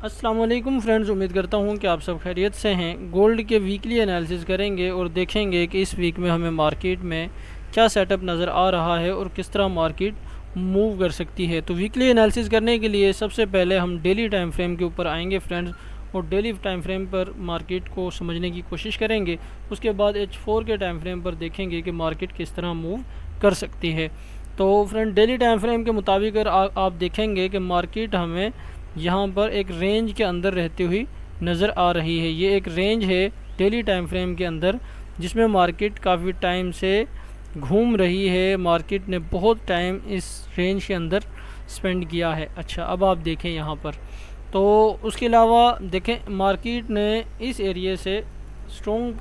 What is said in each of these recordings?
अस्सलाम वालेकुम फ्रेंड्स, उम्मीद करता हूँ कि आप सब खैरियत से हैं। गोल्ड के वीकली एनालिसिस करेंगे और देखेंगे कि इस वीक में हमें मार्केट में क्या सेटअप नज़र आ रहा है और किस तरह मार्केट मूव कर सकती है। तो वीकली एनालिसिस करने के लिए सबसे पहले हम डेली टाइम फ्रेम के ऊपर आएंगे फ्रेंड्स, और डेली टाइम फ्रेम पर मार्केट को समझने की कोशिश करेंगे। उसके बाद H4 के टाइम फ्रेम पर देखेंगे कि मार्केट किस तरह मूव कर सकती है। तो फ्रेंड, डेली टाइम फ्रेम के मुताबिक अगर आप देखेंगे कि मार्केट हमें यहाँ पर एक रेंज के अंदर रहती हुई नज़र आ रही है। ये एक रेंज है डेली टाइम फ्रेम के अंदर, जिसमें मार्केट काफ़ी टाइम से घूम रही है। मार्केट ने बहुत टाइम इस रेंज के अंदर स्पेंड किया है। अच्छा, अब आप देखें यहाँ पर, तो उसके अलावा देखें मार्केट ने इस एरिया से स्ट्रॉन्ग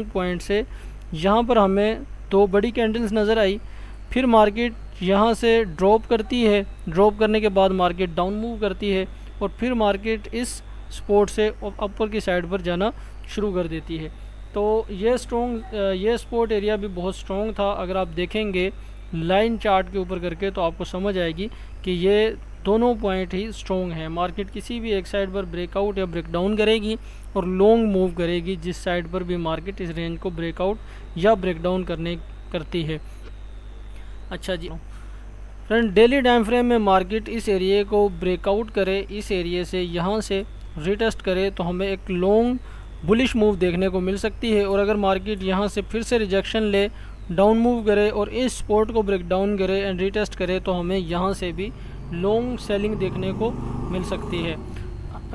पॉइंट से यहाँ पर हमें दो बड़ी कैंडल्स नज़र आई। फिर मार्केट यहाँ से ड्रॉप करती है, ड्रॉप करने के बाद मार्केट डाउन मूव करती है और फिर मार्केट इस सपोर्ट से ऊपर की साइड पर जाना शुरू कर देती है। तो ये सपोर्ट एरिया भी बहुत स्ट्रॉन्ग था। अगर आप देखेंगे लाइन चार्ट के ऊपर करके तो आपको समझ आएगी कि ये दोनों पॉइंट ही स्ट्रॉन्ग है। मार्केट किसी भी एक साइड पर ब्रेकआउट या ब्रेकडाउन करेगी और लॉन्ग मूव करेगी जिस साइड पर भी मार्केट इस रेंज को ब्रेकआउट या ब्रेकडाउन करती है। अच्छा जी फ्रेंड, डेली टाइम फ्रेम में मार्केट इस एरिया को ब्रेकआउट करे, इस एरिया से यहाँ से रिटेस्ट करे तो हमें एक लॉन्ग बुलिश मूव देखने को मिल सकती है। और अगर मार्केट यहाँ से फिर से रिजेक्शन ले, डाउन मूव करे और इस सपोर्ट को ब्रेक डाउन करे एंड रिटेस्ट करे तो हमें यहाँ से भी लॉन्ग सेलिंग देखने को मिल सकती है।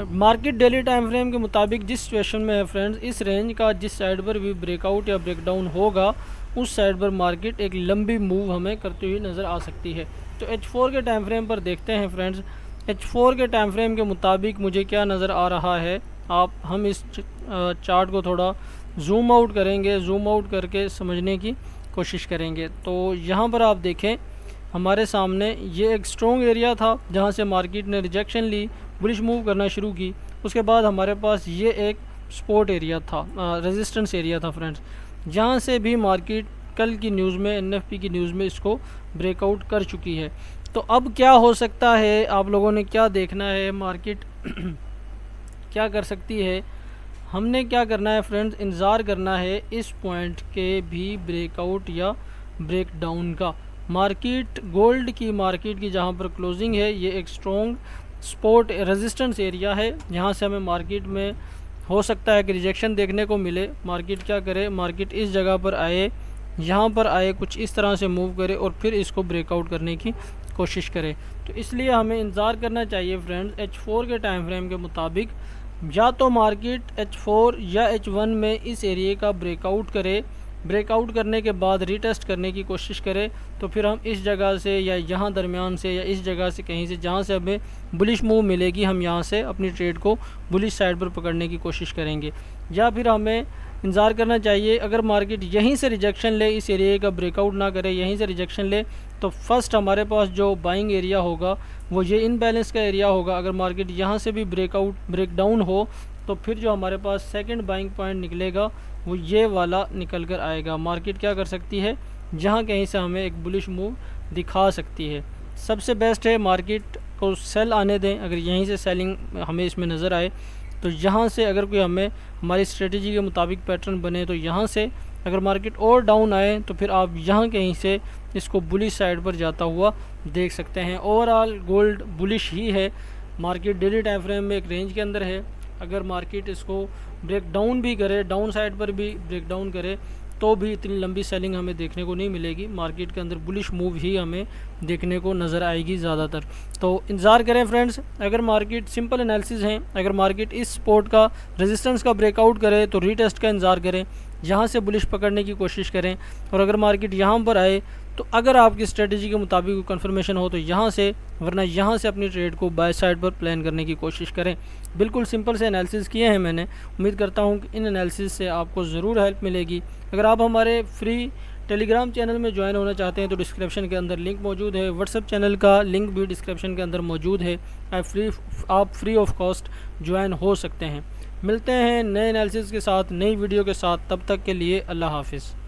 मार्केट डेली टाइम फ्रेम के मुताबिक जिस सिचुएशन में है फ्रेंड्स, इस रेंज का जिस साइड पर भी ब्रेकआउट या ब्रेकडाउन होगा उस साइड पर मार्केट एक लंबी मूव हमें करती हुई नज़र आ सकती है। तो H4 के टाइम फ्रेम पर देखते हैं फ्रेंड्स। H4 के टाइम फ्रेम के मुताबिक मुझे क्या नज़र आ रहा है, हम इस चार्ट को थोड़ा जूम आउट करेंगे, जूम आउट करके समझने की कोशिश करेंगे। तो यहाँ पर आप देखें हमारे सामने ये एक स्ट्रॉन्ग एरिया था जहाँ से मार्केट ने रिजेक्शन ली, बुलिश मूव करना शुरू की। उसके बाद हमारे पास ये एक सपोर्ट एरिया था, रेजिस्टेंस एरिया था फ्रेंड्स, जहाँ से भी मार्केट कल की न्यूज़ में, NFP की न्यूज़ में इसको ब्रेकआउट कर चुकी है। तो अब क्या हो सकता है, आप लोगों ने क्या देखना है, मार्केट क्या कर सकती है। हमने क्या करना है फ्रेंड्स, इंतज़ार करना है इस पॉइंट के भी ब्रेकआउट या ब्रेकडाउन का। गोल्ड की मार्केट की जहाँ पर क्लोजिंग है, ये एक स्ट्रॉन्ग सपोर्ट रेजिस्टेंस एरिया है। यहाँ से हमें मार्केट में हो सकता है कि रिजेक्शन देखने को मिले। मार्केट क्या करे, मार्केट इस जगह पर आए, यहाँ पर आए, कुछ इस तरह से मूव करे और फिर इसको ब्रेकआउट करने की कोशिश करे। तो इसलिए हमें इंतज़ार करना चाहिए फ्रेंड्स H4 के टाइम फ्रेम के मुताबिक, या तो मार्केट H4 या H1 में इस एरिया का ब्रेकआउट करे, ब्रेकआउट करने के बाद रीटेस्ट करने की कोशिश करें तो फिर हम इस जगह से या यहाँ दरमियान से या इस जगह से कहीं से जहाँ से हमें बुलिश मूव मिलेगी, हम यहाँ से अपनी ट्रेड को बुलिश साइड पर पकड़ने की कोशिश करेंगे। या फिर हमें इंतज़ार करना चाहिए, अगर मार्केट यहीं से रिजेक्शन ले, इस एरिया का ब्रेकआउट ना करे, यहीं से रिजेक्शन ले, तो फर्स्ट हमारे पास जो बाइंग एरिया होगा वो ये इनबैलेंस का एरिया होगा। अगर मार्केट यहाँ से भी ब्रेकडाउन हो तो फिर जो हमारे पास सेकंड बाइंग पॉइंट निकलेगा वो ये वाला निकल कर आएगा। मार्केट क्या कर सकती है, जहाँ कहीं से हमें एक बुलिश मूव दिखा सकती है। सबसे बेस्ट है मार्केट को सेल आने दें। अगर यहीं से सेलिंग हमें इसमें नज़र आए तो यहाँ से अगर कोई हमें हमारी स्ट्रेटजी के मुताबिक पैटर्न बने तो यहाँ से, अगर मार्केट और डाउन आए तो फिर आप यहाँ कहीं से इसको बुलिश साइड पर जाता हुआ देख सकते हैं। ओवरऑल गोल्ड बुलिश ही है। मार्केट डेली टाइम फ्रेम में एक रेंज के अंदर है। अगर मार्केट इसको ब्रेक डाउन भी करे, डाउन साइड पर भी ब्रेक डाउन करे, तो भी इतनी लंबी सेलिंग हमें देखने को नहीं मिलेगी। मार्केट के अंदर बुलिश मूव ही हमें देखने को नज़र आएगी ज़्यादातर। तो इंतज़ार करें फ्रेंड्स। अगर मार्केट, सिंपल एनालिसिस हैं, अगर मार्केट इस सपोर्ट का, रेजिस्टेंस का ब्रेकआउट करे तो रीटेस्ट का इंतज़ार करें, यहाँ से बुलिश पकड़ने की कोशिश करें। और अगर मार्केट यहाँ पर आए तो अगर आपकी स्ट्रेटजी के मुताबिक कंफर्मेशन हो तो यहाँ से, वरना यहाँ से अपनी ट्रेड को बाय साइड पर प्लान करने की कोशिश करें। बिल्कुल सिंपल से एनालिसिस किए हैं मैंने। उम्मीद करता हूँ कि इन एनालिसिस से आपको ज़रूर हेल्प मिलेगी। अगर आप हमारे फ्री टेलीग्राम चैनल में ज्वाइन होना चाहते हैं तो डिस्क्रिप्शन के अंदर लिंक मौजूद है। व्हाट्सएप चैनल का लिंक भी डिस्क्रिप्शन के अंदर मौजूद है। आप फ्री ऑफ कॉस्ट ज्वाइन हो सकते हैं। मिलते हैं नए एनालिसिस के साथ, नई वीडियो के साथ। तब तक के लिए अल्लाह हाफिज़।